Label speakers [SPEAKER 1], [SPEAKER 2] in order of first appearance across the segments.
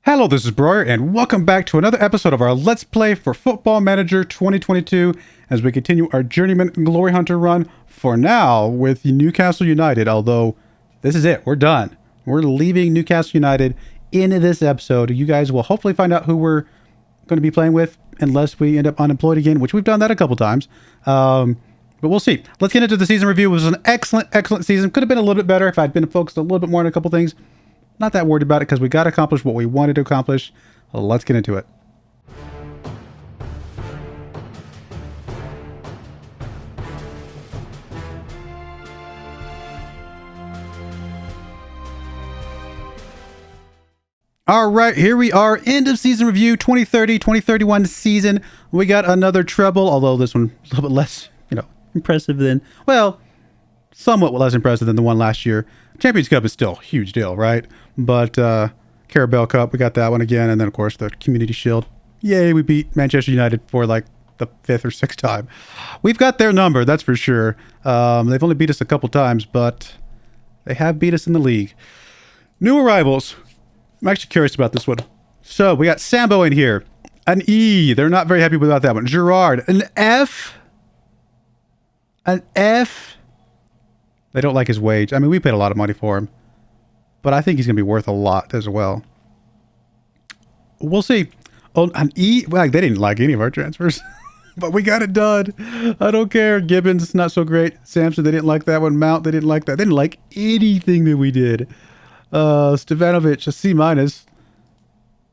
[SPEAKER 1] Hello, this is Broyar, and welcome back to another episode of our Let's Play for Football Manager 2022 as we continue our Journeyman Glory Hunter run for now with Newcastle United, although this is it. We're done. We're leaving Newcastle United in this episode. You guys will hopefully find out who we're going to be playing with unless we end up unemployed again, which we've done that a couple times. But we'll see. Let's get into the season review. It was an excellent season. Could have been a little bit better if I'd been focused a little bit more on a couple things. Not that worried about it because we got to accomplish what we wanted to accomplish. Let's get into it. All right, here we are. End of season review 2030-2031 season. We got another treble, although this one a little bit less, impressive than, well, somewhat less impressive than the one last year. Champions Cup is still a huge deal, right? But Carabao Cup, we got that one again. And then, of course, the Community Shield. Yay, we beat Manchester United for like the 5th or 6th time. We've got their number, that's for sure. They've only beat us a couple times, but they have beat us in the league. New arrivals. I'm actually curious about this one. So, we got Sambo in here. An E. They're not very happy about that one. Gerard. An F. An F. They don't like his wage. I mean, we paid a lot of money for him. But I think he's going to be worth a lot as well. We'll see. Oh, an E. Well, they didn't like any of our transfers. But we got it done. I don't care. Gibbons, not so great. Samson, they didn't like that one. Mount, they didn't like that. They didn't like anything that we did. Stevanovic, a C minus.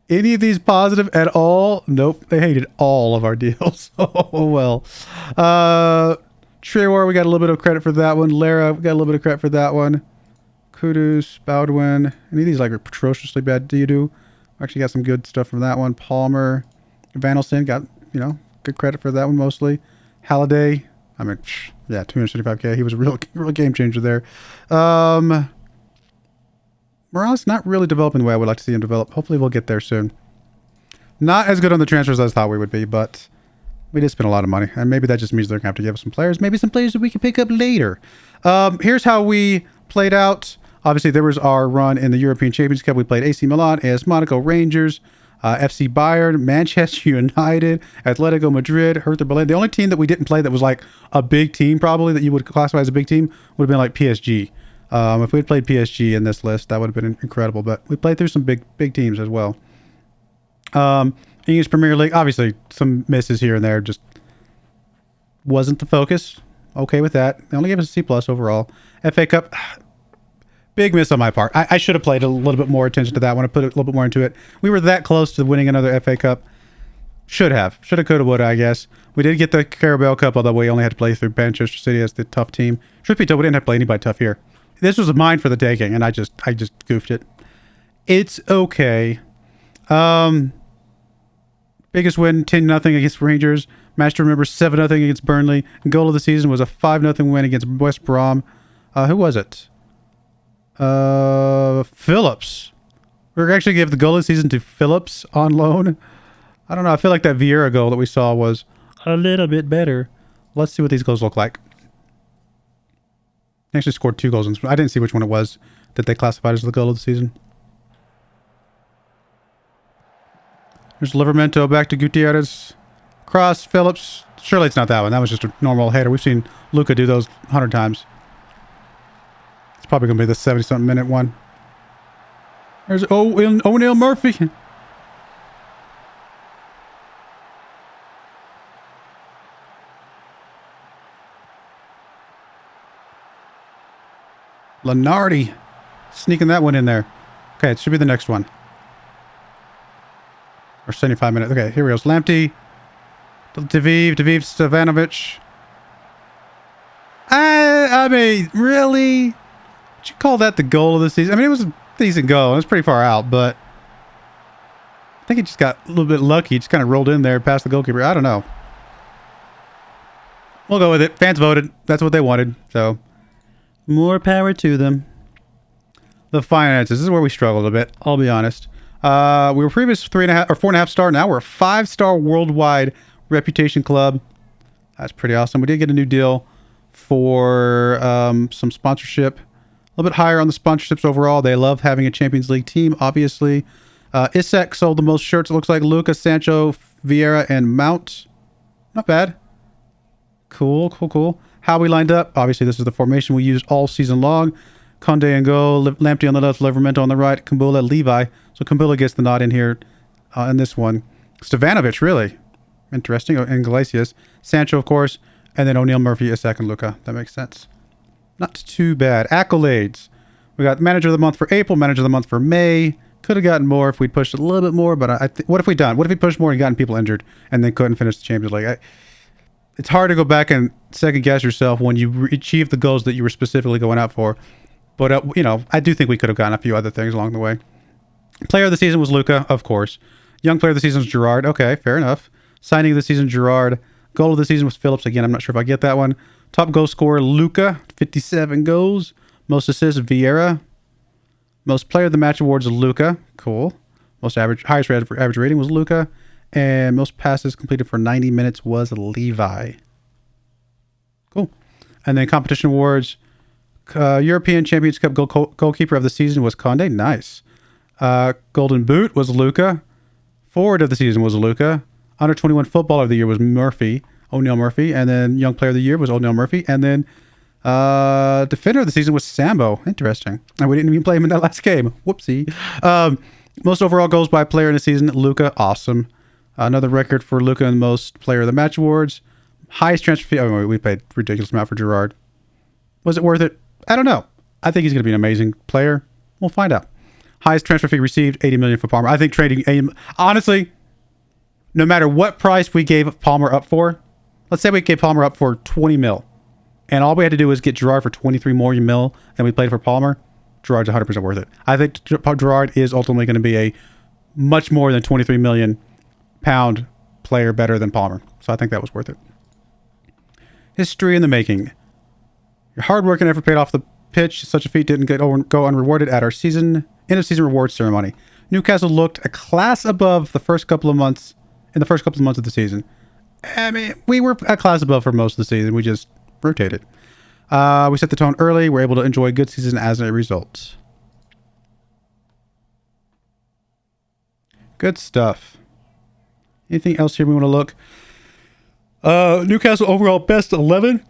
[SPEAKER 1] Any of these positive at all? Nope. They hated all of our deals. Oh, well. Trewar, we got a little bit of credit for that one. Lara, we got a little bit of credit for that one. Kudus, Baldwin. Any of these like are atrociously bad? Do you do? Actually got some good stuff from that one. Palmer, Vanelson got, good credit for that one mostly. Halliday, I mean, yeah, 275K. He was a real game changer there. Morales not really developing the way I would like to see him develop. Hopefully we'll get there soon. Not as good on the transfers as I thought we would be, but we did spend a lot of money, and maybe that just means they're going to have to give us some players. Maybe some players that we can pick up later. Here's how we played out. Obviously, there was our run in the European Champions Cup. We played AC Milan, AS Monaco, Rangers, FC Bayern, Manchester United, Atletico Madrid, Hertha Berlin. The only team that we didn't play that was like a big team, probably, that you would classify as a big team, would have been like PSG. If we had played PSG in this list, that would have been incredible. But we played through some big teams as well. English Premier League, obviously some misses here and there, just wasn't the focus. Okay with that. They only gave us a C+ overall. FA Cup, big miss on my part. I should have played a little bit more attention to that one. I put a little bit more into it. We were that close to winning another FA Cup. Should have, could have, would have, I guess. We did get the Carabao Cup, although we only had to play through Manchester City as the tough team. Truth be told, we didn't have to play anybody tough here. This was mine for the taking, and I just goofed it. It's okay. Biggest win, 10-0 against Rangers. Match to remember, 7-0 against Burnley. Goal of the season was a 5-0 win against West Brom. Who was it? Phillips. We're actually going to give the goal of the season to Phillips on loan. I don't know. I feel like that Vieira goal that we saw was a little bit better. Let's see what these goals look like. He actually scored 2 goals. I didn't see which one it was that they classified as the goal of the season. There's Livermento back to Gutierrez. Cross, Phillips. Surely it's not that one. That was just a normal header. We've seen Luca do those 100 times. It's probably going to be the 70-something minute one. There's O'Neal Murphy. Lenardi sneaking that one in there. Okay, it should be the next one. Or 75 minutes. Okay, here we go. Lamptey. Daviv Stevanovic. I mean, really? Would you call that the goal of the season? I mean, it was a decent goal. It was pretty far out, but I think it just got a little bit lucky. It just kind of rolled in there past the goalkeeper. I don't know. We'll go with it. Fans voted. That's what they wanted. So, more power to them. The finances. This is where we struggled a bit. I'll be honest. We were previous 3.5 or 4.5 star. Now we're a 5-star worldwide reputation club. That's pretty awesome. We did get a new deal for some sponsorship. A little bit higher on the sponsorships overall. They love having a Champions League team, obviously. Isaac sold the most shirts. It looks like Luka, Sancho, Vieira, and Mount. Not bad. Cool. How we lined up. Obviously, this is the formation we used all season long. Conde and goal. Lamptey on the left. Livermento on the right. Kumbula, Levi. So Kumbula gets the nod in here in this one. Stevanovic, really. Interesting. And Iglesias. Sancho, of course. And then O'Neal, Murphy, Isaac, and Luka. That makes sense. Not too bad. Accolades. We got Manager of the Month for April. Manager of the Month for May. Could have gotten more if we'd pushed a little bit more, but what if we done? What if we pushed more and gotten people injured and then couldn't finish the Champions League? It's hard to go back and second guess yourself when you achieve the goals that you were specifically going out for. But, I do think we could have gotten a few other things along the way. Player of the season was Luka, of course. Young player of the season was Gerrard. Okay, fair enough. Signing of the season, Gerrard. Goal of the season was Phillips. Again, I'm not sure if I get that one. Top goal scorer, Luka, 57 goals. Most assists, Vieira. Most player of the match awards, Luka. Cool. Highest average rating was Luka. And most passes completed for 90 minutes was Levi. Cool. And then competition awards. European Champions Cup goalkeeper of the season was Conde. Nice. Golden Boot was Luka. Forward of the season was Luka. Under 21 footballer of the year was O'Neal Murphy. And then young player of the year was O'Neal Murphy. And then defender of the season was Sambo. Interesting. And we didn't even play him in that last game. Whoopsie. Most overall goals by player in the season, Luka. Awesome. Another record for Luka in most player of the match awards. Highest transfer fee. Oh, we paid ridiculous amount for Gerrard. Was it worth it? I don't know. I think he's going to be an amazing player. We'll find out. Highest transfer fee received, 80 million for Palmer. I think honestly, no matter what price we gave Palmer up for, let's say we gave Palmer up for 20 mil, and all we had to do was get Gerrard for 23 more mil than we played for Palmer, Gerrard's 100% worth it. I think Gerrard is ultimately going to be a much more than 23 million pound player better than Palmer. So I think that was worth it. History in the making. Your hard work and effort paid off the pitch. Such a feat didn't go unrewarded at our end of season rewards ceremony. Newcastle looked a class above the first couple of months of the season. I mean, we were a class above for most of the season. We just rotated. We set the tone early. We're able to enjoy a good season as a result. Good stuff. Anything else here we want to look? Newcastle overall best 11.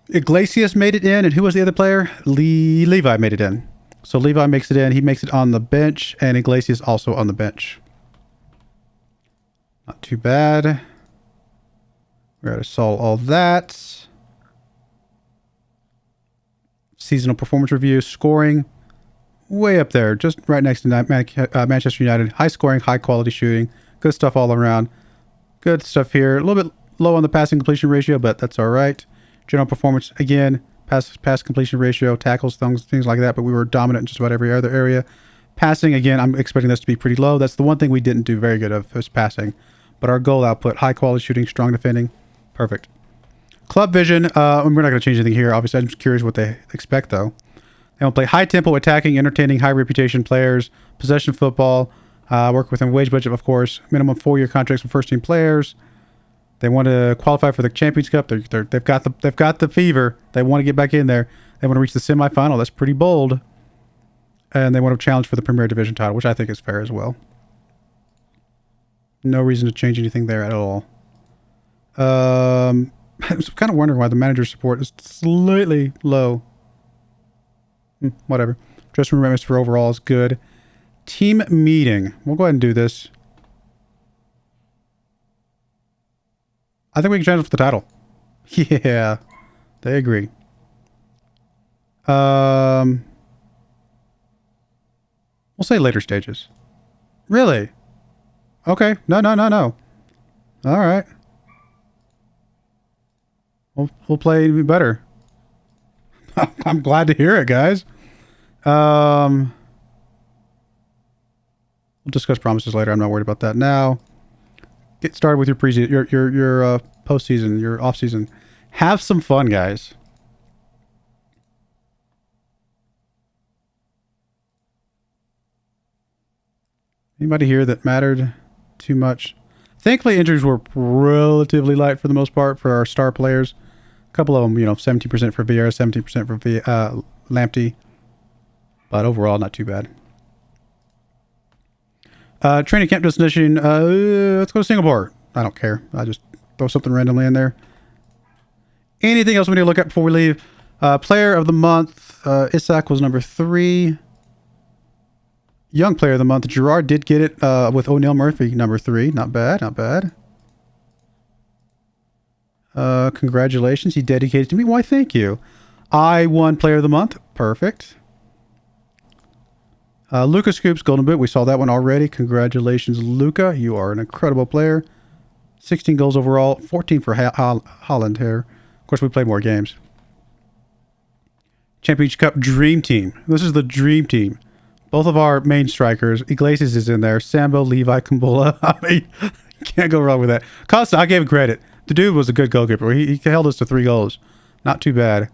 [SPEAKER 1] Iglesias made it in, and who was the other player? Levi made it in. So Levi makes it in. He makes it on the bench, and Iglesias also on the bench. Not too bad. We're going to solve all that. Seasonal performance review, scoring, way up there, just right next to Manchester United. High scoring, high quality shooting, good stuff all around. Good stuff here. A little bit low on the passing completion ratio, but that's all right. General performance, again, pass completion ratio, tackles, things like that, but we were dominant in just about every other area. Passing, again, I'm expecting this to be pretty low. That's the one thing we didn't do very good of, was passing. But our goal output, high quality shooting, strong defending, perfect. Club vision, we're not going to change anything here. Obviously, I'm just curious what they expect, though. They want to play high tempo, attacking, entertaining, high reputation players, possession football, work within wage budget, of course, minimum 4-year contracts for first team players. They want to qualify for the Champions Cup. They've got the fever. They want to get back in there. They want to reach the semifinal. That's pretty bold. And they want to challenge for the Premier Division title, which I think is fair as well. No reason to change anything there at all. I was kind of wondering why the manager's support is slightly low. Whatever. Dressing room atmosphere overall is good. Team meeting. We'll go ahead and do this. I think we can challenge for the title. Yeah, they agree. We'll say later stages. Really? Okay. No. All right. We'll play even better. I'm glad to hear it, guys. We'll discuss promises later. I'm not worried about that now. Get started with your postseason, your off season. Have some fun, guys. Anybody here that mattered too much? Thankfully, injuries were relatively light for the most part for our star players. A couple of them, 17% for Vieira, 17% for Lamptey. But overall, not too bad. Training camp destination. Let's go to Singapore. I don't care. I just throw something randomly in there. Anything else we need to look at before we leave? Player of the month. Isak was number 3. Young player of the month. Gerard did get it with O'Neal Murphy, number 3. Not bad, not bad. Congratulations. He dedicated to me. Why, thank you. I won player of the month. Perfect. Luca Scoops, Golden Boot. We saw that one already. Congratulations, Luca. You are an incredible player. 16 goals overall. 14 for Holland here. Of course, we played more games. Championship Cup Dream Team. This is the Dream Team. Both of our main strikers. Iglesias is in there. Sambo, Levi, Kumbula. I mean, can't go wrong with that. Costa, I gave him credit. The dude was a good goalkeeper. He held us to 3 goals. Not too bad.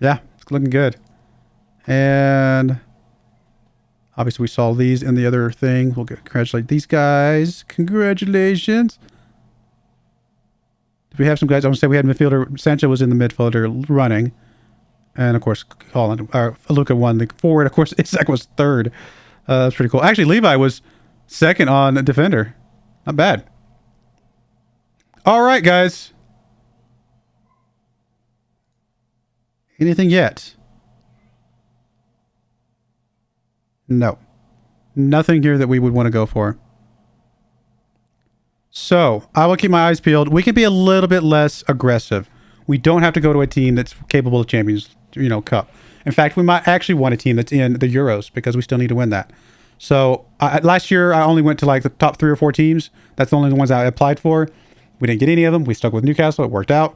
[SPEAKER 1] Yeah, it's looking good. And obviously we saw these in the other thing. We'll congratulate these guys. Congratulations. Did we have some guys? I want to say we had midfielder. Sancho was in the midfielder running. And of course, Holland, Luca won the forward. Of course, Isak was 3rd. That's pretty cool. Actually, Levi was 2nd on defender. Not bad. All right, guys. Anything yet? No. Nothing here that we would want to go for. So, I will keep my eyes peeled. We can be a little bit less aggressive. We don't have to go to a team that's capable of Champions, Cup. In fact, we might actually want a team that's in the Euros because we still need to win that. So, last year, I only went to like the top 3 or 4 teams. That's the only ones I applied for. We didn't get any of them. We stuck with Newcastle. It worked out.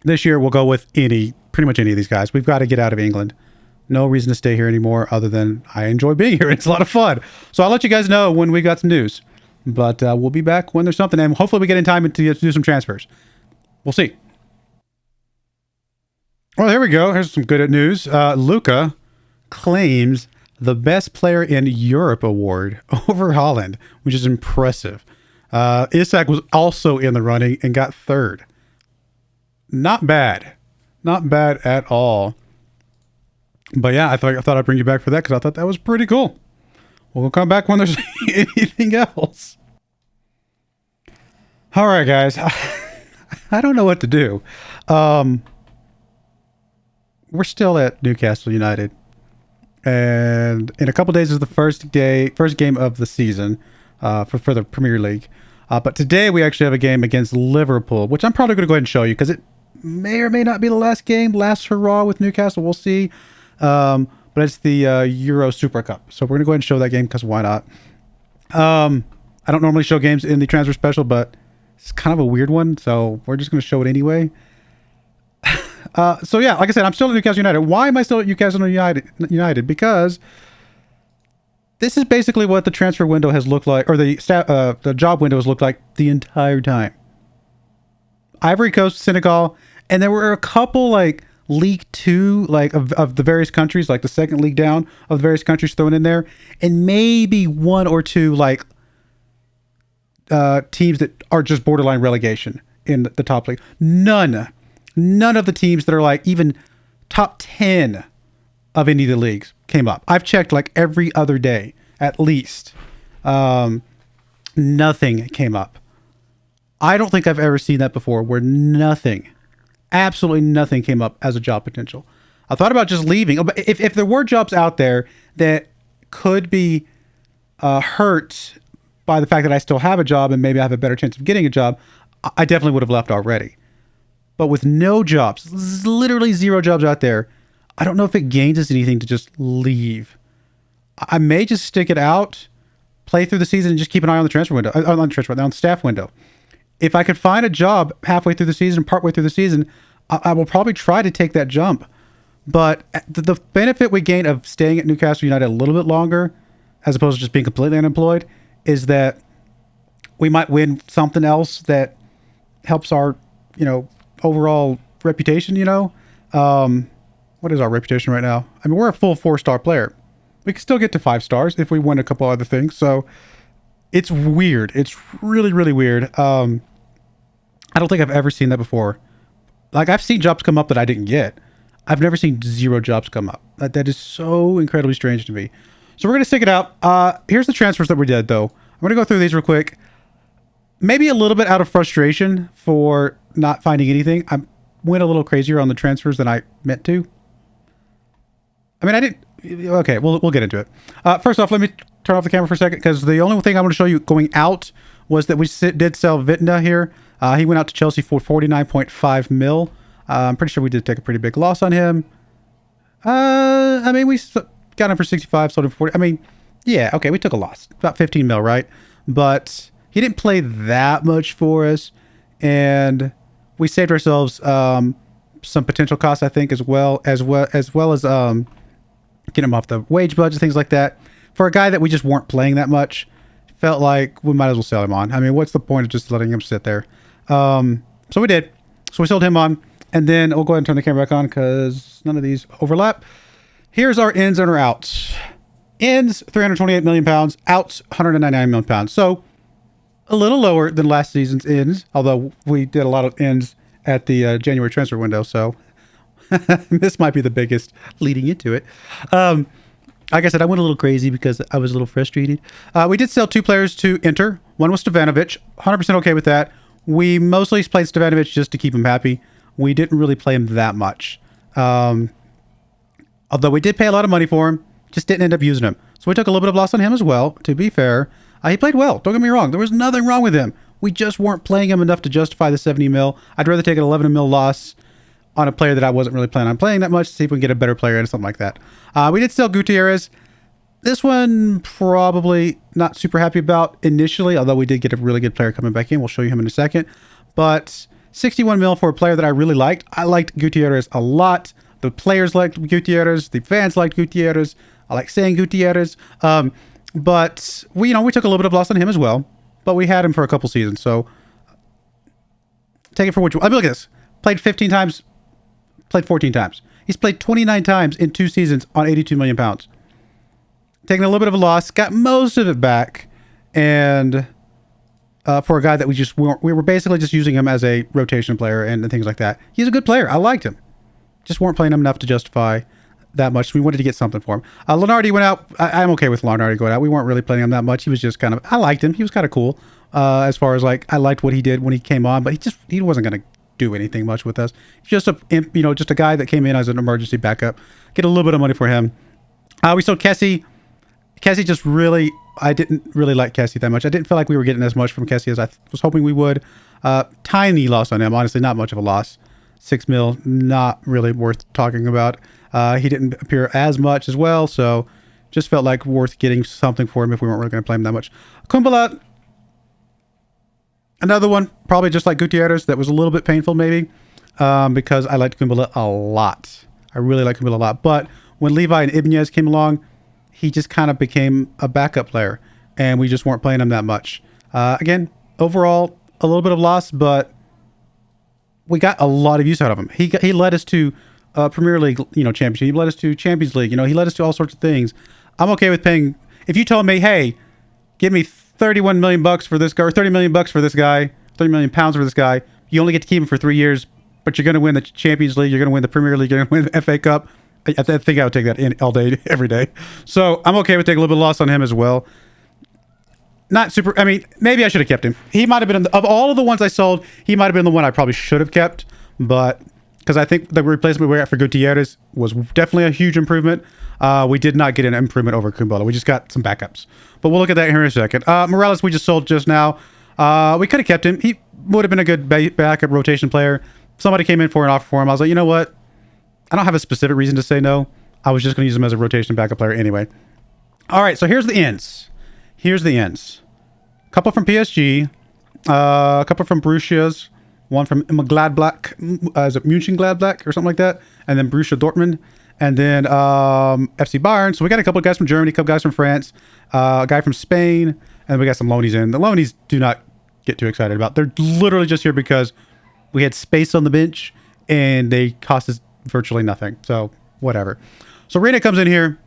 [SPEAKER 1] This year, we'll go with pretty much any of these guys. We've got to get out of England. No reason to stay here anymore other than I enjoy being here. It's a lot of fun. So I'll let you guys know when we got some news. But we'll be back when there's something. And hopefully we get in time to do some transfers. We'll see. Well, here we go. Here's some good news. Luca claims the Best Player in Europe award over Holland, which is impressive. Isak was also in the running and got 3rd. Not bad. Not bad at all. But yeah, I thought I'd bring you back for that because I thought that was pretty cool. We'll come back when there's anything else. All right, guys. I don't know what to do. We're still at Newcastle United. And in a couple days is the first game of the season for the Premier League. But today we actually have a game against Liverpool, which I'm probably going to go ahead and show you because it may or may not be the last game. Last hurrah with Newcastle. We'll see. But it's the Euro Super Cup. So we're going to go ahead and show that game because why not? I don't normally show games in the transfer special, but it's kind of a weird one. So we're just going to show it anyway. So yeah, like I said, I'm still at Newcastle United. Why am I still at Newcastle United? Because this is basically what the transfer window has looked like, or the job window has looked like the entire time. Ivory Coast, Senegal, and there were a couple like League 2, like of the various countries, like the second league down of the various countries thrown in there, and maybe 1 or 2 like teams that are just borderline relegation in the top league. None of the teams that are like even top 10 of any of the leagues came up. I've checked like every other day, at least. Nothing came up. I don't think I've ever seen that before where absolutely nothing came up as a job potential. I thought about just leaving. If there were jobs out there that could be hurt by the fact that I still have a job and maybe I have a better chance of getting a job, I definitely would have left already. But with no jobs, literally 0 jobs out there, I don't know if it gains us anything to just leave. I may just stick it out, play through the season, and just keep an eye on the transfer window, on the staff window. If I could find a job halfway through the season, partway through the season, I will probably try to take that jump. But the benefit we gain of staying at Newcastle United a little bit longer, as opposed to just being completely unemployed, is that we might win something else that helps our, overall reputation. What is our reputation right now? I mean, we're a full 4-star player. We can still get to 5 stars if we win a couple other things. So it's weird. It's really, really weird. I don't think I've ever seen that before. Like, I've seen jobs come up that I didn't get. I've never seen 0 jobs come up. That is so incredibly strange to me. So we're going to stick it out. Here's the transfers that we did, though. I'm going to go through these real quick. Maybe a little bit out of frustration for not finding anything. I went a little crazier on the transfers than I meant to. I mean, I didn't... Okay, we'll get into it. First off, let me turn off the camera for a second, because the only thing I want to show you going out was that we did sell Vitna here. He went out to Chelsea for 49.5 mil. I'm pretty sure we did take a pretty big loss on him. I mean, we got him for 65, sold him for 40. I mean, yeah, okay, we took a loss. About 15 mil, right? But he didn't play that much for us, and we saved ourselves some potential costs, I think, as well as get him off the wage budget, things like that. For a guy that we just weren't playing that much, felt like we might as well sell him on. I mean, what's the point of just letting him sit there? So we did. So we sold him on, and then we'll go ahead and turn the camera back on because none of these overlap. Here's our ins and our outs. Ins, 328 million pounds. Outs, 199 million pounds. So a little lower than last season's ins, although we did a lot of ins at the January transfer window. So this might be the biggest leading into it. Like I said, I went a little crazy because I was a little frustrated. We did sell 2 players to Inter. One was Stevanovic. 100% okay with that. We mostly played Stevanovic just to keep him happy. We didn't really play him that much. Although we did pay a lot of money for him, just didn't end up using him. So we took a little bit of loss on him as well, to be fair. He played well. Don't get me wrong. There was nothing wrong with him. We just weren't playing him enough to justify the 70 mil. I'd rather take an 11 mil loss on a player that I wasn't really planning on playing that much to see if we can get a better player and something like that. We did sell Gutierrez. This one, probably not super happy about initially, although we did get a really good player coming back in. We'll show you him in a second. But 61 mil for a player that I really liked. I liked Gutierrez a lot. The players liked Gutierrez. The fans liked Gutierrez. I like saying Gutierrez. But we took a little bit of loss on him as well. But we had him for a couple seasons. So take it for what you... I mean, look at this. Played 15 times. Played 14 times. He's played 29 times in 2 seasons on 82 million pounds. Taking a little bit of a loss, got most of it back, and for a guy that we were basically just using him as a rotation player and things like that. He's a good player. I liked him. Just weren't playing him enough to justify that much. We wanted to get something for him. Lenardi went out. I'm okay with Lenardi going out. We weren't really playing him that much. He was just kind of... I liked him. He was kind of cool as far as like I liked what he did when he came on, but he wasn't going to do anything much with us. Just a guy that came in as an emergency backup. Get a little bit of money for him. We sold Kessie. Kessie just really... I didn't really like Kessie that much. I didn't feel like we were getting as much from Kessie as I was hoping we would. Tiny loss on him. Honestly, not much of a loss. 6 mil, not really worth talking about. He didn't appear as much as well, so just felt like worth getting something for him if we weren't really going to play him that much. Kumbala, another one, probably just like Gutierrez, that was a little bit painful maybe, because I liked Kumbala a lot. I really like Kumbala a lot. But when Levi and Ibanez came along, he just kind of became a backup player, and we just weren't playing him that much. Again, overall, a little bit of loss, but we got a lot of use out of him. He led us to Premier League, championship. He led us to Champions League. He led us to all sorts of things. I'm okay with paying. If you told me, hey, give me 31 million bucks for this guy, or 30 million bucks for this guy, 30 million pounds for this guy, you only get to keep him for 3 years, but you're going to win the Champions League, you're going to win the Premier League, you're going to win the FA Cup. I think I would take that in all day, every day. So I'm okay with taking a little bit of loss on him as well. Not super. I mean, maybe I should have kept him. He might have been of all of the ones I sold, he might have been the one I probably should have kept. But because I think the replacement we got for Gutierrez was definitely a huge improvement. We did not get an improvement over Kumbala. We just got some backups. But we'll look at that here in a second. Morales, we just sold just now. We could have kept him. He would have been a good backup rotation player. Somebody came in for an offer for him. I was like, you know what? I don't have a specific reason to say no. I was just going to use him as a rotation backup player anyway. All right, so here's the ends. Here's the ends. A couple from PSG. A couple from Borussia's. One from Gladbach. Is it Mönchengladbach or something like that? And then Borussia Dortmund. And then FC Bayern. So we got a couple of guys from Germany, a couple guys from France, a guy from Spain, and we got some loanies in. The loanies do not get too excited about. They're literally just here because we had space on the bench and they cost us virtually nothing. So whatever. So Reina comes in here.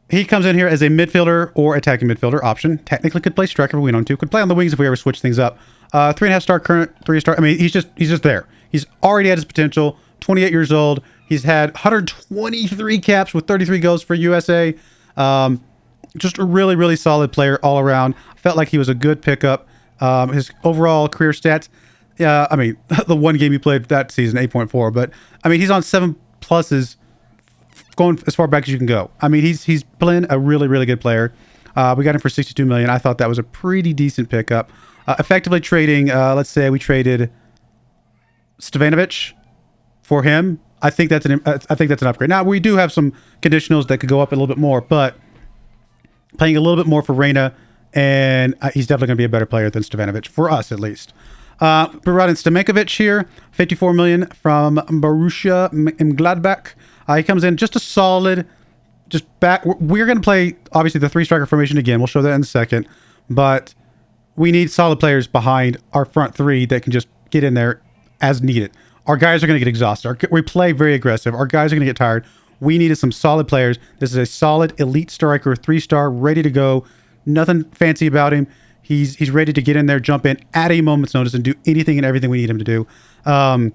[SPEAKER 1] He comes in here as a midfielder or attacking midfielder option. Technically could play striker if we want to. Could play on the wings if we ever switch things up. 3.5 star current, 3 star. I mean, he's just there. He's already at his potential. 28 years old. He's had 123 caps with 33 goals for USA. Just a really, really solid player all around. Felt like he was a good pickup. His overall career stats, I mean, the one game he played that season, 8.4. But, I mean, he's on 7 pluses going as far back as you can go. I mean, he's playing a really, really good player. We got him for $62 million. I thought that was a pretty decent pickup. Effectively trading, let's say we traded Stevanovic for him. I think that's an upgrade. Now, we do have some conditionals that could go up a little bit more, but paying a little bit more for Reyna, and he's definitely going to be a better player than Stevanovic, for us at least. We brought in Stamenkovic here, $54 million from Borussia Mönchengladbach. He comes in just a solid, just back. We're going to play, obviously, the 3-striker formation again. We'll show that in a second, but we need solid players behind our front 3 that can just get in there as needed. Our guys are going to get exhausted. We play very aggressive. Our guys are going to get tired. We needed some solid players. This is a solid elite striker, 3-star, ready to go. Nothing fancy about him. He's ready to get in there, jump in at a moment's notice, and do anything and everything we need him to do. So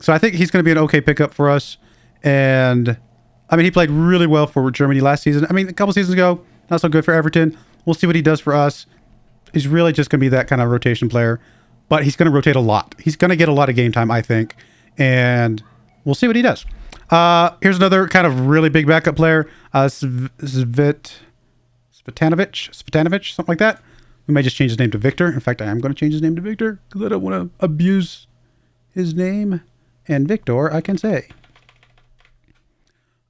[SPEAKER 1] I think he's going to be an okay pickup for us. And I mean, he played really well for Germany last season. I mean, a couple seasons ago, not so good for Everton. We'll see what he does for us. He's really just going to be that kind of rotation player, but he's going to rotate a lot. He's going to get a lot of game time, I think, and we'll see what he does. Here's another kind of really big backup player, Svitanovic, something like that. We may just change his name to Victor. In fact, I am going to change his name to Victor because I don't want to abuse his name. And Victor, I can say.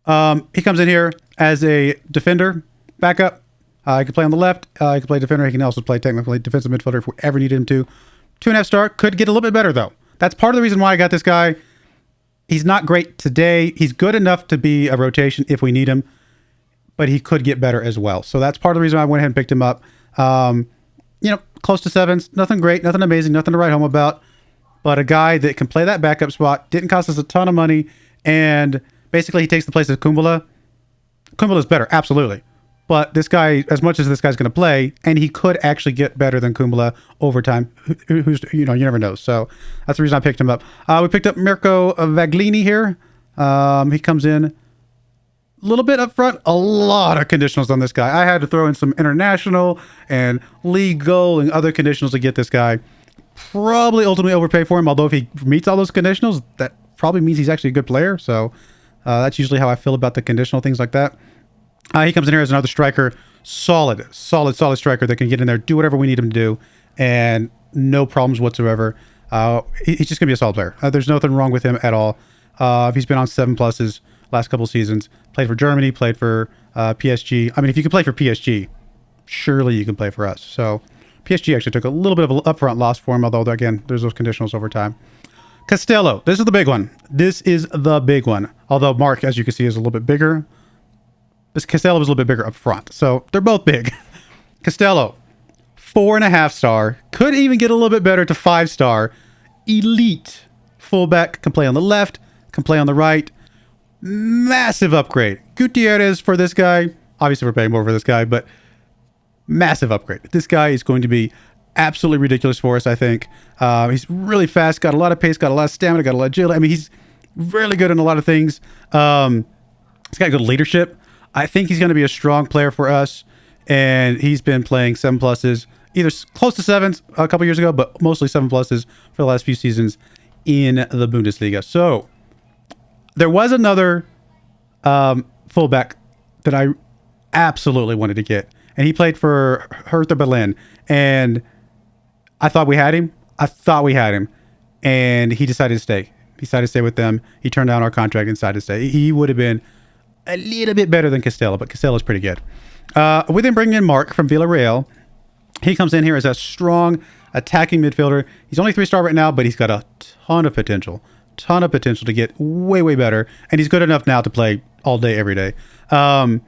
[SPEAKER 1] He comes in here as a defender, backup. He can play on the left. He can play defender. He can also play technically defensive midfielder if we ever needed him to. 2.5 star. Could get a little bit better, though. That's part of the reason why I got this guy. He's not great today. He's good enough to be a rotation if we need him, but he could get better as well. So that's part of the reason I went ahead and picked him up. You know, close to 7s. Nothing great, nothing amazing, nothing to write home about, but a guy that can play that backup spot. Didn't cost us a ton of money, and basically he takes the place of Kumbula. Kumbula's better, absolutely. But this guy, as much as this guy's going to play, and he could actually get better than Kumbula over time. Who's, you know, you never know. So that's the reason I picked him up. We picked up Mirko Vaglini here. He comes in a little bit up front. A lot of conditionals on this guy. I had to throw in some international and league goal and other conditionals to get this guy. Probably ultimately overpay for him, although if he meets all those conditionals, that probably means he's actually a good player. So that's usually how I feel about the conditional things like that. He comes in here as another striker, solid striker that can get in there, do whatever we need him to do, and no problems whatsoever. He's just going to be a solid player. There's nothing wrong with him at all. He's been on 7 pluses last couple seasons. Played for Germany, played for PSG. I mean, if you can play for PSG, surely you can play for us. So PSG actually took a little bit of an upfront loss for him, although, again, there's those conditionals over time. Castello, this is the big one. This is the big one. Although Mark, as you can see, is a little bit bigger. This Castello was a little bit bigger up front. So they're both big. Castello, 4.5 star. Could even get a little bit better to 5 star. Elite fullback. Can play on the left. Can play on the right. Massive upgrade. Gutierrez for this guy. Obviously, we're paying more for this guy, but massive upgrade. This guy is going to be absolutely ridiculous for us, I think. He's really fast. Got a lot of pace. Got a lot of stamina. Got a lot of agility. I mean, he's really good in a lot of things. He's got good leadership. I think he's going to be a strong player for us, and he's been playing 7 pluses, either close to 7s a couple years ago, but mostly 7 pluses for the last few seasons in the Bundesliga. So there was another fullback that I absolutely wanted to get, and he played for Hertha Berlin, and I thought we had him. And he decided to stay. He decided to stay with them. He turned down our contract and decided to stay. He would have been a little bit better than Castello, but Castello's pretty good. We then bring in Mark from Villarreal. He comes in here as a strong attacking midfielder. He's only 3-star right now, but he's got a ton of potential to get way, way better. And he's good enough now to play all day, every day. And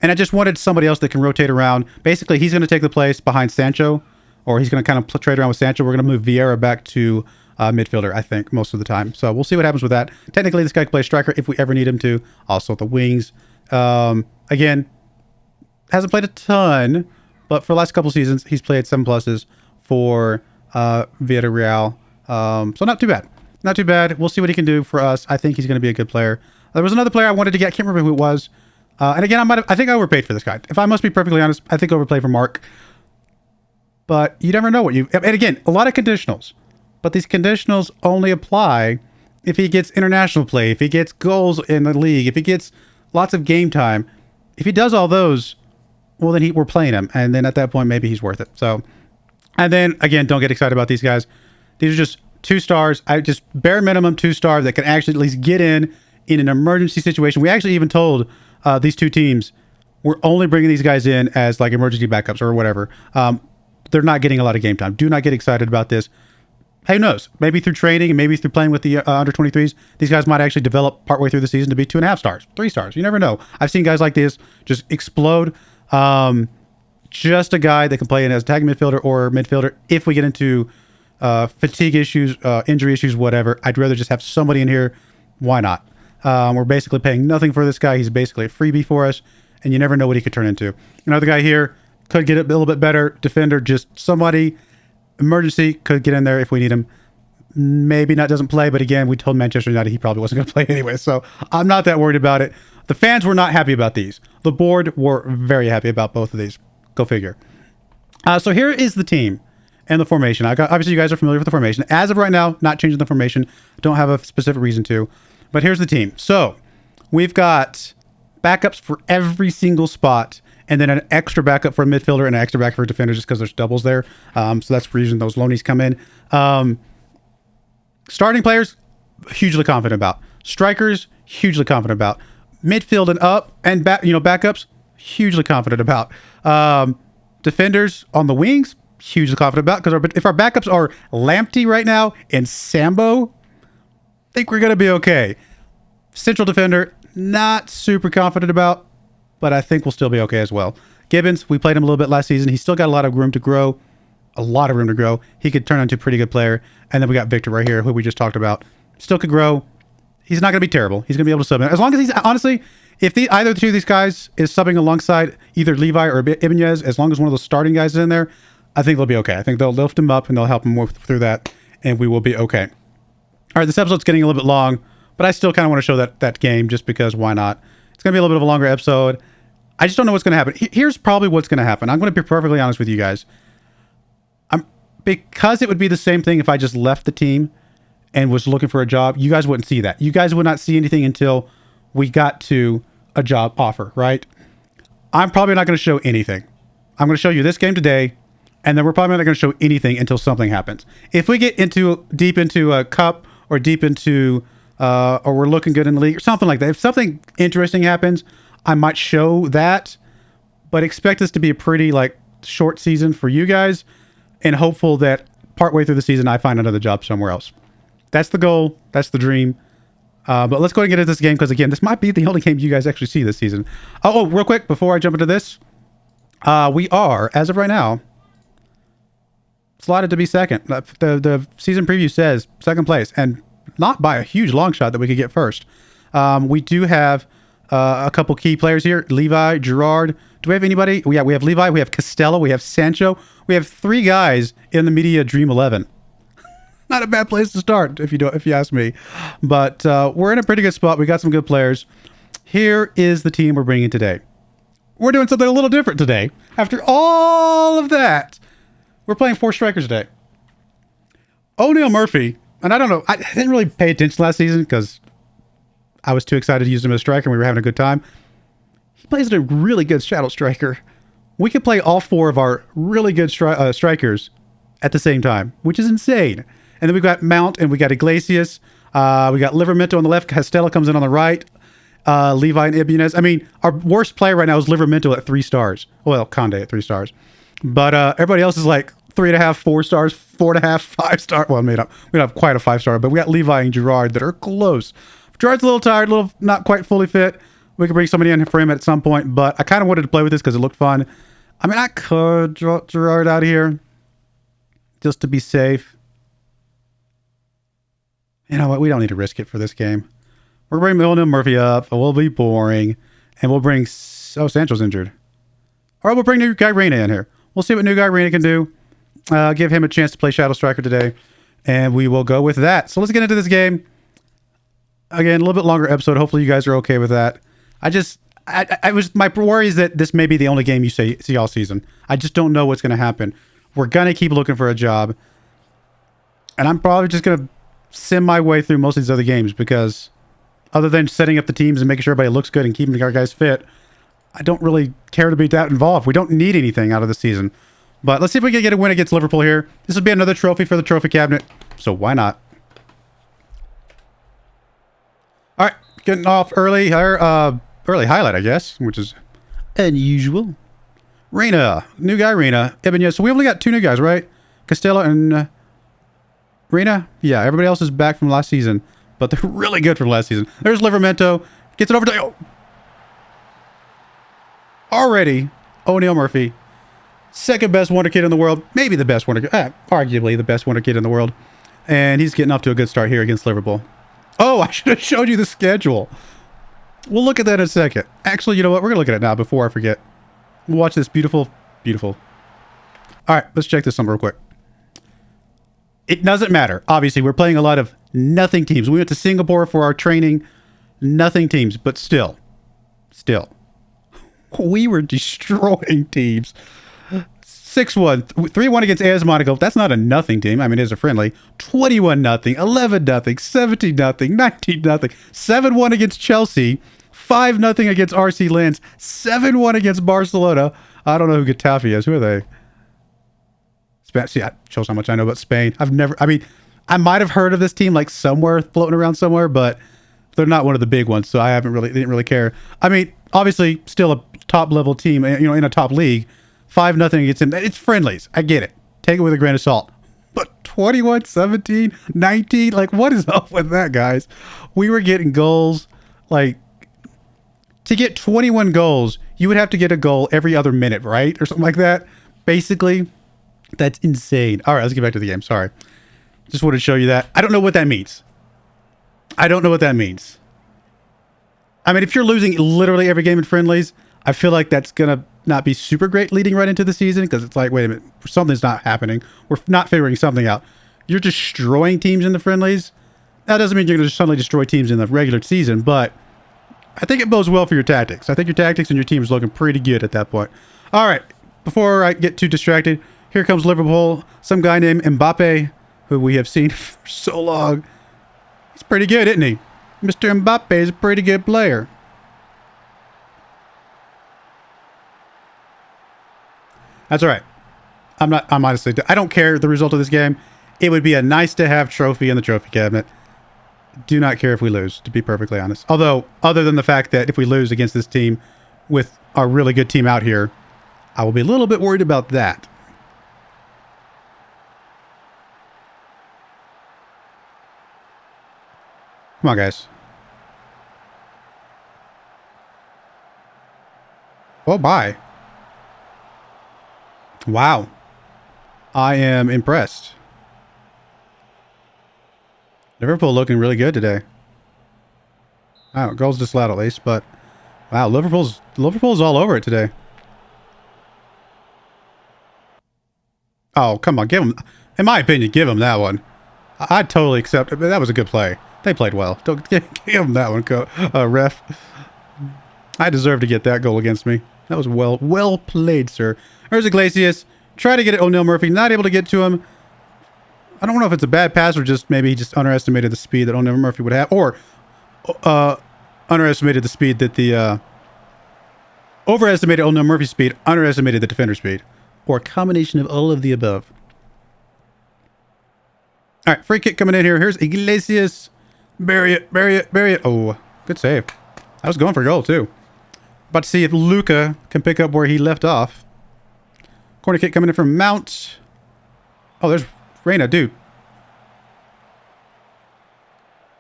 [SPEAKER 1] I just wanted somebody else that can rotate around. Basically, he's going to take the place behind Sancho, or he's going to kind of trade around with Sancho. We're going to move Vieira back to midfielder, I think, most of the time. So we'll see what happens with that. Technically, this guy can play striker if we ever need him to. Also, the wings. Again, hasn't played a ton, but for the last couple seasons, he's played 7 pluses for Villarreal. So not too bad. Not too bad. We'll see what he can do for us. I think he's going to be a good player. There was another player I wanted to get. I can't remember who it was. And again, I think I overpaid for this guy. If I must be perfectly honest, I think I overpaid for Mark. But you never know what you... And again, a lot of conditionals. But these conditionals only apply if he gets international play, if he gets goals in the league, if he gets lots of game time. If he does all those, well, then we're playing him. And then at that point, maybe he's worth it. So, and then, again, don't get excited about these guys. These are just 2 stars. I just bare minimum 2 stars that can actually at least get in an emergency situation. We actually even told these 2 teams, we're only bringing these guys in as like emergency backups or whatever. They're not getting a lot of game time. Do not get excited about this. Who knows? Maybe through training and maybe through playing with the under 23s, these guys might actually develop partway through the season to be 2.5 stars, 3 stars. You never know. I've seen guys like this just explode. Just a guy that can play in as a tag midfielder or midfielder. If we get into fatigue issues, injury issues, whatever, I'd rather just have somebody in here. Why not? We're basically paying nothing for this guy. He's basically a freebie for us, and you never know what he could turn into. Another guy here could get a little bit better. Defender, just somebody... Emergency, could get in there if we need him. Maybe not doesn't play, but again, we told Manchester United he probably wasn't going to play anyway, so I'm not that worried about it. The fans were not happy about these. The board were very happy about both of these. Go figure. So here is the team and the formation. Obviously, you guys are familiar with the formation. As of right now, not changing the formation. Don't have a specific reason to, but here's the team. So we've got backups for every single spot, and then an extra backup for a midfielder and an extra backup for a defender just because there's doubles there. So that's the reason those loanies come in. Starting players, hugely confident about. Strikers, hugely confident about. Midfield and up and backups, hugely confident about. Defenders on the wings, hugely confident about. Because if our backups are Lamptey right now and Sambo, I think we're going to be okay. Central defender, not super confident about, but I think we'll still be okay as well. Gibbons, we played him a little bit last season. He's still got a lot of room to grow. A lot of room to grow. He could turn into a pretty good player. And then we got Victor right here, who we just talked about. Still could grow. He's not going to be terrible. He's going to be able to sub in. As long as he's, honestly, if either of the 2 of these guys is subbing alongside either Levi or Ibanez, as long as one of those starting guys is in there, I think they'll be okay. I think they'll lift him up and they'll help him move through that, and we will be okay. All right, this episode's getting a little bit long, but I still kind of want to show that game just because why not? It's going to be a little bit of a longer episode. I just don't know what's going to happen. Here's probably what's going to happen. I'm going to be perfectly honest with you guys. Because it would be the same thing if I just left the team and was looking for a job. You guys wouldn't see that. You guys would not see anything until we got to a job offer, right? I'm probably not going to show anything. I'm going to show you this game today, and then we're probably not going to show anything until something happens. If we get deep into a cup or deep into, or we're looking good in the league or something like that, if something interesting happens, I might show that, but expect this to be a pretty short season for you guys, and hopeful that partway through the season I find another job somewhere else. That's the goal. That's the dream. But let's go ahead and get into this game because, again, this might be the only game you guys actually see this season. Oh, real quick, before I jump into this, we are, as of right now, slotted to be second. The season preview says second place, and not by a huge long shot that we could get first. We do have a couple key players here. Levi, Gerard. Do we have anybody? Yeah, we have Levi, we have Costello, we have Sancho. We have 3 guys in the media Dream 11. Not a bad place to start, if you ask me. But we're in a pretty good spot. We got some good players. Here is the team we're bringing today. We're doing something a little different today. After all of that, we're playing 4 strikers today. O'Neal Murphy, and I don't know, I didn't really pay attention last season because I was too excited to use him as a striker and we were having a good time. He plays a really good shadow striker. We could play all 4 of our really good strikers at the same time, which is insane. And then we've got Mount and we got Iglesias. We got Livramento on the left. Costello comes in on the right. Levi and Ibanez. I mean, our worst player right now is Livramento at 3 stars. Well, Conde at 3 stars. But everybody else is like 3.5, 4 stars, 4.5, 5 stars. Well, we don't have quite a 5-star, but we got Levi and Gerard that are close. Gerard's a little tired, not quite fully fit. We could bring somebody in for him at some point, but I kind of wanted to play with this because it looked fun. I mean, I could draw Gerard out here just to be safe. You know what? We don't need to risk it for this game. We're bringing O'Neal Murphy up. It will be boring. And we'll bring... Oh, Sancho's injured. All right, we'll bring new guy Reina in here. We'll see what new guy Reina can do. Give him a chance to play Shadow Striker today. And we will go with that. So let's get into this game. Again, a little bit longer episode. Hopefully you guys are okay with that. My worry is that this may be the only game you see all season. I just don't know what's going to happen. We're going to keep looking for a job. And I'm probably just going to sim my way through most of these other games because other than setting up the teams and making sure everybody looks good and keeping our guys fit, I don't really care to be that involved. We don't need anything out of the season. But let's see if we can get a win against Liverpool here. This will be another trophy for the trophy cabinet, so why not? All right, getting off early here. Early highlight, I guess, which is unusual. Reina, new guy, Reina. Ibanez. So we only got 2 new guys, right? Costello and Reina. Yeah, everybody else is back from last season, but they're really good from last season. There's Livermento. Gets it over to... Oh. Already, O'Neal Murphy. Second best wonder kid in the world. Maybe the best wonder kid. Arguably the best wonder kid in the world. And he's getting off to a good start here against Liverpool. Oh, I should have showed you the schedule. We'll look at that in a second. Actually, you know what? We're going to look at it now before I forget. We'll watch this beautiful, beautiful. All right, let's check this number real quick. It doesn't matter. Obviously, we're playing a lot of nothing teams. We went to Singapore for our training. Nothing teams, but still. We were destroying teams. 6-1, 3-1 against AS Monaco. That's not a nothing team. I mean, it's a friendly. 21-0, 11-0, 17-0, 19-0, 7-1 against Chelsea, 5-0 against RC Lens, 7-1 against Barcelona. I don't know who Getafe is. Who are they? See, that shows how much I know about Spain. I might have heard of this team like somewhere, floating around somewhere, but they're not one of the big ones, so didn't really care. I mean, obviously, still a top level team, you know, in a top league. 5-0 against him. It's friendlies. I get it. Take it with a grain of salt. But 21, 17, 19, like what is up with that, guys? We were getting goals. Like, to get 21 goals, you would have to get a goal every other minute, right? Or something like that. Basically, that's insane. All right, let's get back to the game. Sorry. Just wanted to show you that. I don't know what that means. I mean, if you're losing literally every game in friendlies, I feel like that's going to not be super great leading right into the season because it's like, wait a minute, something's not happening. We're not figuring something out. You're destroying teams in the friendlies. That doesn't mean you're going to suddenly destroy teams in the regular season, but I think it bodes well for your tactics. I think your tactics and your team is looking pretty good at that point. All right, before I get too distracted, here comes Liverpool. Some guy named Mbappe, who we have seen for so long. He's pretty good, isn't he? Mr. Mbappe is a pretty good player. That's all right. I'm honestly, I don't care the result of this game. It would be a nice to have trophy in the trophy cabinet. Do not care if we lose, to be perfectly honest. Although, other than the fact that if we lose against this team with our really good team out here, I will be a little bit worried about that. Come on, guys. Oh, bye. Wow. I am impressed. Liverpool looking really good today. Oh, goals disallowed at least, but wow, Liverpool's all over it today. Oh, come on, give them, in my opinion, give them that one. I'd totally accept it, but that was a good play. They played well. Don't give them that one, ref. I deserve to get that goal against me. That was well played, sir. There's Iglesias. Try to get it. O'Neal Murphy. Not able to get to him. I don't know if it's a bad pass or just maybe he just underestimated the speed that O'Neal Murphy would have. Or underestimated the speed that the... overestimated O'Neal Murphy's speed. Underestimated the defender's speed. Or a combination of all of the above. All right. Free kick coming in here. Here's Iglesias. Bury it. Bury it. Bury it. Oh, good save. I was going for a goal, too. About to see if Luca can pick up where he left off. Corner kick coming in from Mount. Oh, there's Reina, dude.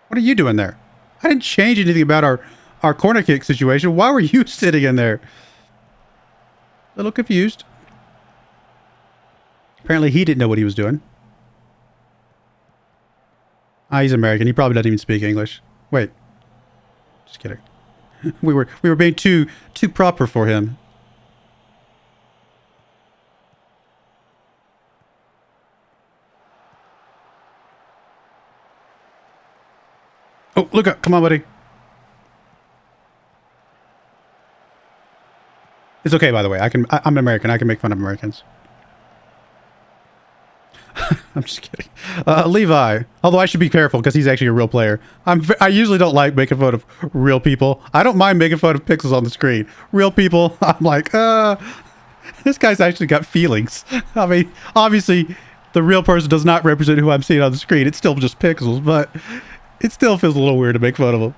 [SPEAKER 1] What are you doing there? I didn't change anything about our corner kick situation. Why were you sitting in there? A little confused. Apparently he didn't know what he was doing. Ah, he's American. He probably doesn't even speak English. Wait. Just kidding. We were being too proper for him. Oh, look up. Come on, buddy. It's okay, by the way. I'm American. I can make fun of Americans. I'm just kidding. Levi. Although I should be careful because he's actually a real player. I usually don't like making fun of real people. I don't mind making fun of pixels on the screen. Real people, I'm like, this guy's actually got feelings. I mean, obviously, the real person does not represent who I'm seeing on the screen. It's still just pixels, but it still feels a little weird to make fun of him.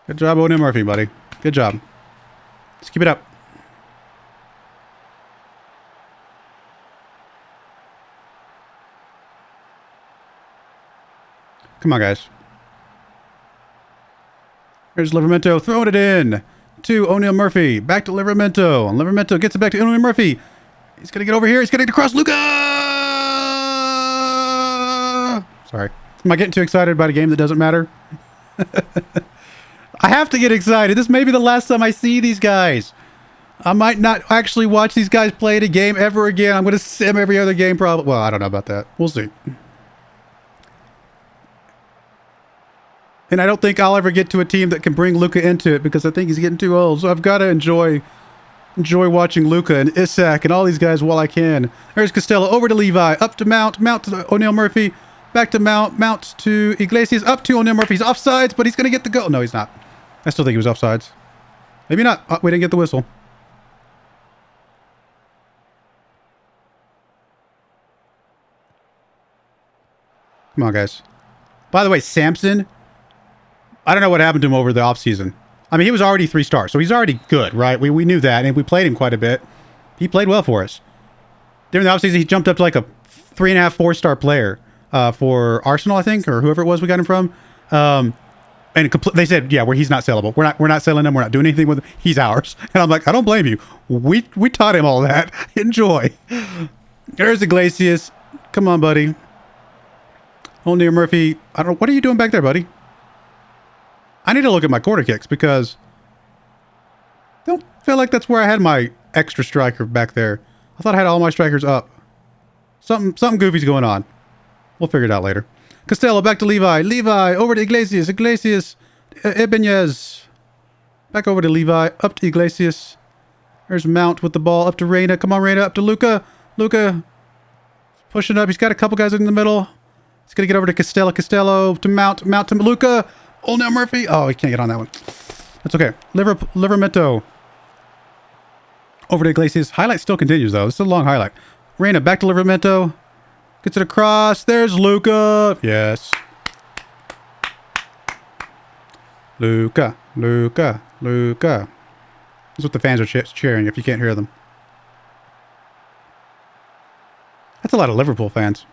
[SPEAKER 1] Good job, Owen Murphy, buddy. Good job. Just keep it up. Come on, guys. Here's Livermento throwing it in to O'Neal Murphy. Back to Livermento. And Livermento gets it back to O'Neal Murphy. He's going to get over here. He's going to get across Luca! Sorry. Am I getting too excited about a game that doesn't matter? I have to get excited. This may be the last time I see these guys. I might not actually watch these guys play a game ever again. I'm going to sim every other game probably. Well, I don't know about that. We'll see. And I don't think I'll ever get to a team that can bring Luca into it because I think he's getting too old. So I've got to enjoy watching Luca and Isak and all these guys while I can. There's Costello over to Levi, up to Mount to O'Neal Murphy, back to Mount to Iglesias, up to O'Neal Murphy's offsides, but he's going to get the goal. No, he's not. I still think he was offsides. Maybe not. Oh, we didn't get the whistle. Come on, guys. By the way, Samson, I don't know what happened to him over the offseason. I mean, he was already 3 stars, so he's already good, right? We knew that, and we played him quite a bit. He played well for us. During the offseason, he jumped up to like a 3.5, 4-star player for Arsenal, I think, or whoever it was we got him from. And they said, yeah, he's not sellable. We're not selling him. We're not doing anything with him. He's ours. And I'm like, I don't blame you. We taught him all that. Enjoy. There's Iglesias. Come on, buddy. O'Neal Murphy. I don't know. What are you doing back there, buddy? I need to look at my corner kicks because I don't feel like that's where I had my extra striker back there. I thought I had all my strikers up. Something goofy's going on. We'll figure it out later. Costello back to Levi. Levi over to Iglesias. Iglesias. Ibanez. Back over to Levi. Up to Iglesias. There's Mount with the ball. Up to Reyna. Come on, Reyna. Up to Luca. Luca pushing up. He's got a couple guys in the middle. He's going to get over to Costello. Costello to Mount. Mount to Luca. O'Neal Murphy. Oh, he can't get on that one. That's okay. Livermento. Over to Iglesias. Highlight still continues, though. This is a long highlight. Reyna back to Livermento. Gets it across. There's Luca. Yes. Luca. Luca. Luca. That's what the fans are cheering if you can't hear them. That's a lot of Liverpool fans.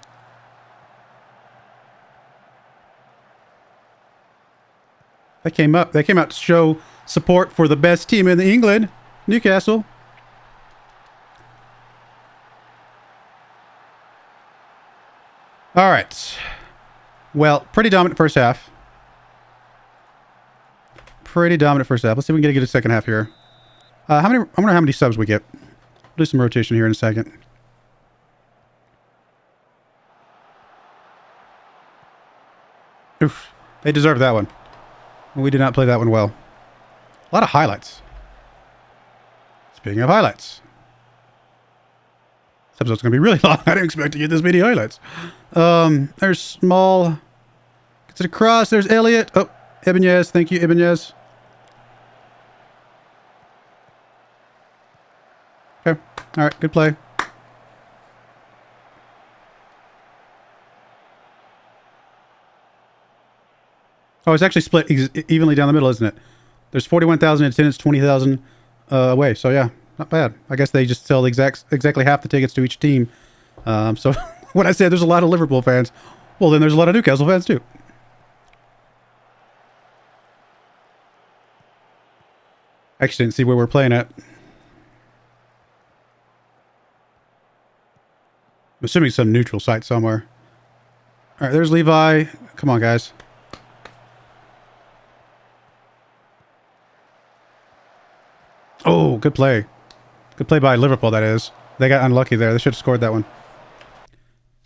[SPEAKER 1] They came out to show support for the best team in England, Newcastle. All right. Well, pretty dominant first half. Pretty dominant first half. Let's see if we can get a second half here. I wonder how many subs we get. Do some rotation here in a second. Oof. They deserve that one. We did not play that one well. A lot of highlights. Speaking of highlights. This episode's going to be really long. I didn't expect to get this many highlights. There's Small. Gets it across. There's Elliott. Oh, Ibanez. Thank you, Ibanez. Okay. All right. Good play. Oh, it's actually split evenly down the middle, isn't it? There's 41,000 in attendance, 20,000 away. So yeah, not bad. I guess they just sell exactly half the tickets to each team. So when I say there's a lot of Liverpool fans, well, then there's a lot of Newcastle fans too. Actually, didn't see where we're playing at. I'm assuming some neutral site somewhere. All right, there's Levi. Come on, guys. Oh, good play. Good play by Liverpool, that is. They got unlucky there. They should have scored that one.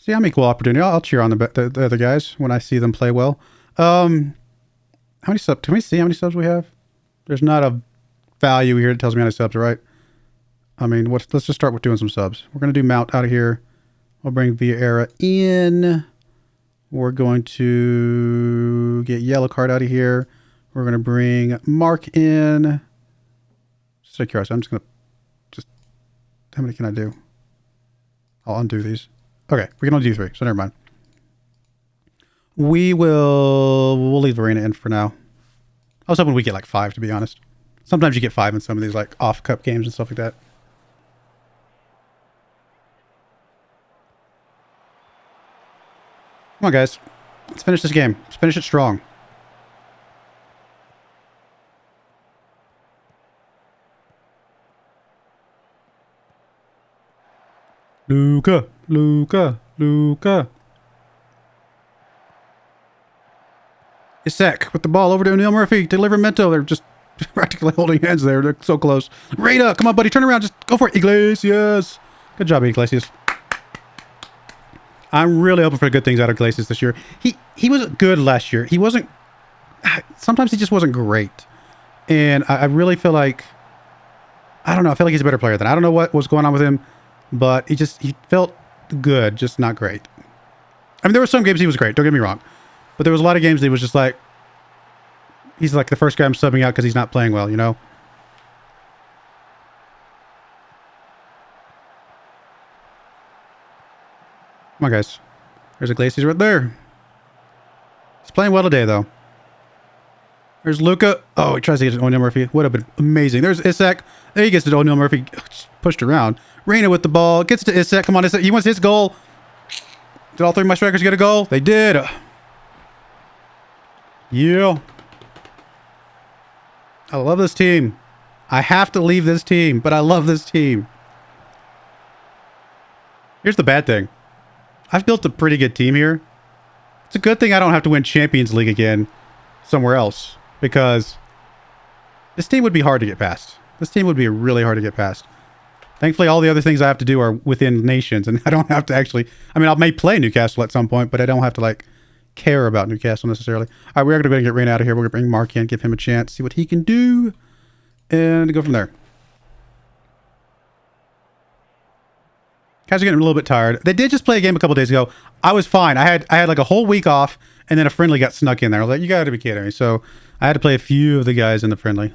[SPEAKER 1] See, I'm equal opportunity. I'll cheer on the other guys when I see them play well. How many subs? Can we see how many subs we have? There's not a value here that tells me how many subs, right? I mean, let's just start with doing some subs. We're going to do Mount out of here. We'll bring Vieira in. We're going to get Yellow Card out of here. We're going to bring Mark in. Just out of curiosity, I'm just going to how many can I do? I'll undo these. Okay, we can only do 3, so never mind. We'll leave Arena in for now. I was hoping we get like 5, to be honest. Sometimes you get 5 in some of these like off cup games and stuff like that. Come on, guys. Let's finish this game. Let's finish it strong. Luca. Isaac with the ball over to O'Neal Murphy. Deliver Mento. They're just practically holding hands there. They're so close. Rada, come on, buddy. Turn around. Just go for it. Iglesias. Good job, Iglesias. I'm really hoping for good things out of Iglesias this year. He was good last year. He wasn't... Sometimes he just wasn't great. And I really feel like... I don't know. I feel like he's a better player than... I don't know what was going on with him. But he felt good, just not great. I mean, there were some games he was great, don't get me wrong. But there was a lot of games that he was just like... He's like the first guy I'm subbing out because he's not playing well, you know? Come on, guys. There's Iglesias right there. He's playing well today, though. There's Luca. Oh, he tries to get to O'Neal Murphy. Would have been amazing. There's Isaac. There he gets to O'Neal Murphy. Pushed around. Reyna with the ball. Gets to Isaac. Come on, Isaac. He wants his goal. Did all 3 of my strikers get a goal? They did. Yeah. I love this team. I have to leave this team, but I love this team. Here's the bad thing. I've built a pretty good team here. It's a good thing I don't have to win Champions League again somewhere else, because this team would be hard to get past. This team would be really hard to get past. Thankfully, all the other things I have to do are within nations, and I don't have to actually... I mean, I may play Newcastle at some point, but I don't have to, like, care about Newcastle necessarily. All right, we're going to get Rain out of here. We're going to bring Mark in, give him a chance, see what he can do, and go from there. Guys are getting a little bit tired. They did just play a game a couple days ago. I was fine. I had like a whole week off, and then a friendly got snuck in there. I was like, you got to be kidding me. So I had to play a few of the guys in the friendly.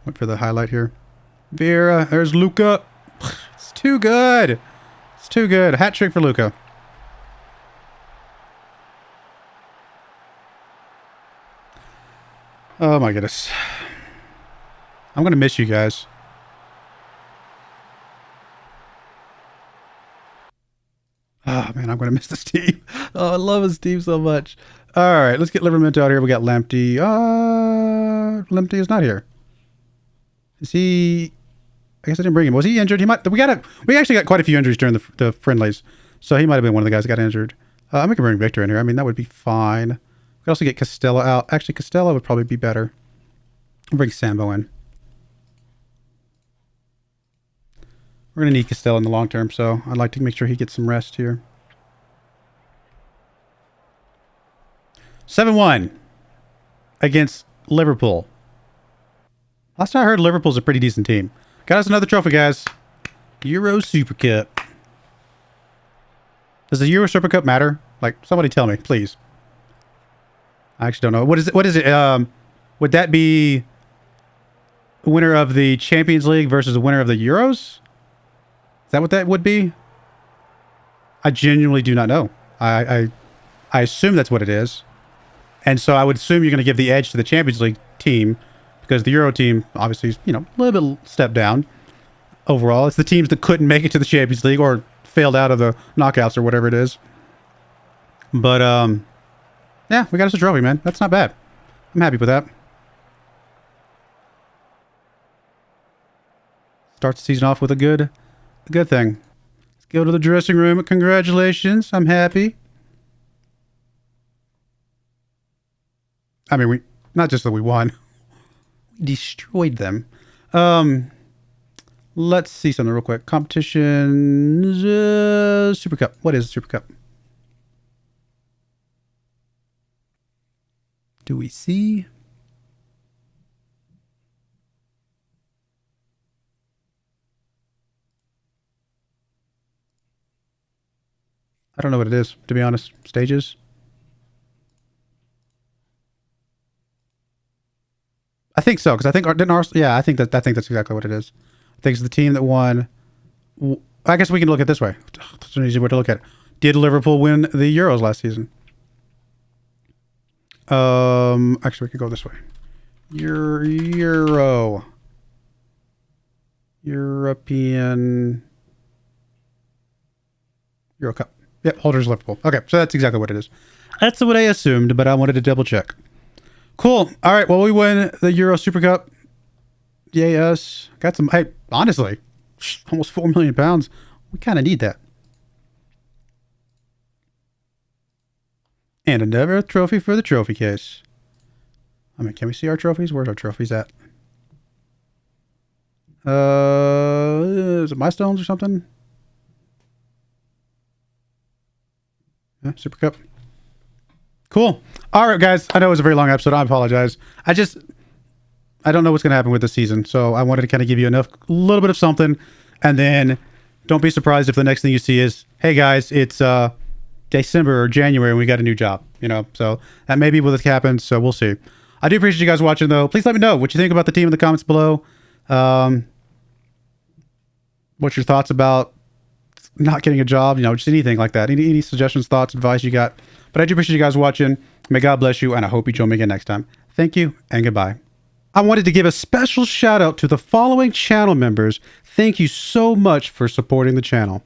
[SPEAKER 1] Wait for the highlight here. Vera, there's Luca. It's too good. It's too good. Hat trick for Luca. Oh my goodness. I'm going to miss you guys. Oh man, I'm going to miss this team. Oh, I love this team so much. All right, let's get Livermento out here. We got Lamptey. Lamptey is not here. Is he... I guess I didn't bring him. Was he injured? He might... We actually got quite a few injuries during the friendlies. So he might have been one of the guys that got injured. I'm going to bring Victor in here. I mean, that would be fine. We could also get Costello out. Actually, Costello would probably be better. I'll bring Sambo in. We're going to need Costello in the long term, so I'd like to make sure he gets some rest here. 7-1 against Liverpool. Last time I heard, Liverpool's a pretty decent team. Got us another trophy, guys. Euro Super Cup. Does the Euro Super Cup matter? Like, somebody tell me, please. I actually don't know. What is it? Would that be winner of the Champions League versus the winner of the Euros? Is that what that would be? I genuinely do not know. I assume that's what it is. And so I would assume you're going to give the edge to the Champions League team, because the Euro team obviously is, you know, a little bit step down overall. It's the teams that couldn't make it to the Champions League or failed out of the knockouts or whatever it is. But, yeah, we got us a trophy, man. That's not bad. I'm happy with that. Starts the season off with a good thing. Let's go to the dressing room. Congratulations. I'm happy. I mean, not just that we won. We destroyed them. Let's see something real quick. Competition, Super Cup. What is Super Cup? Do we see? I don't know what it is, to be honest. Stages? I think so, because I think didn't Arsenal? Yeah, I think that's exactly what it is. I think it's the team that won. I guess we can look at it this way. That's an easy way to look at it. Did Liverpool win the Euros last season? Actually, we could go this way. European Euro Cup. Yep, holders Liverpool. Okay, so that's exactly what it is. That's what I assumed, but I wanted to double check. Cool. All right, well, we win the Euro Super Cup. Yay us. Got some, hey, honestly, almost £4 million. We kind of need that. And another trophy for the trophy case. I mean, can we see our trophies? Where's our trophies at? Is it milestones or something? Yeah, Super Cup. Cool. All right, guys. I know it was a very long episode. I apologize. I don't know what's going to happen with this season. So I wanted to kind of give you a little bit of something. And then don't be surprised if the next thing you see is, hey, guys, it's December or January and we got a new job. You know, so that may be what happens. So we'll see. I do appreciate you guys watching, though. Please let me know what you think about the team in the comments below. What's your thoughts about not getting a job? You know, just anything like that. Any suggestions, thoughts, advice you got. But I do appreciate you guys watching. May God bless you, and I hope you join me again next time. Thank you, and goodbye. I wanted to give a special shout out to the following channel members. Thank you so much for supporting the channel.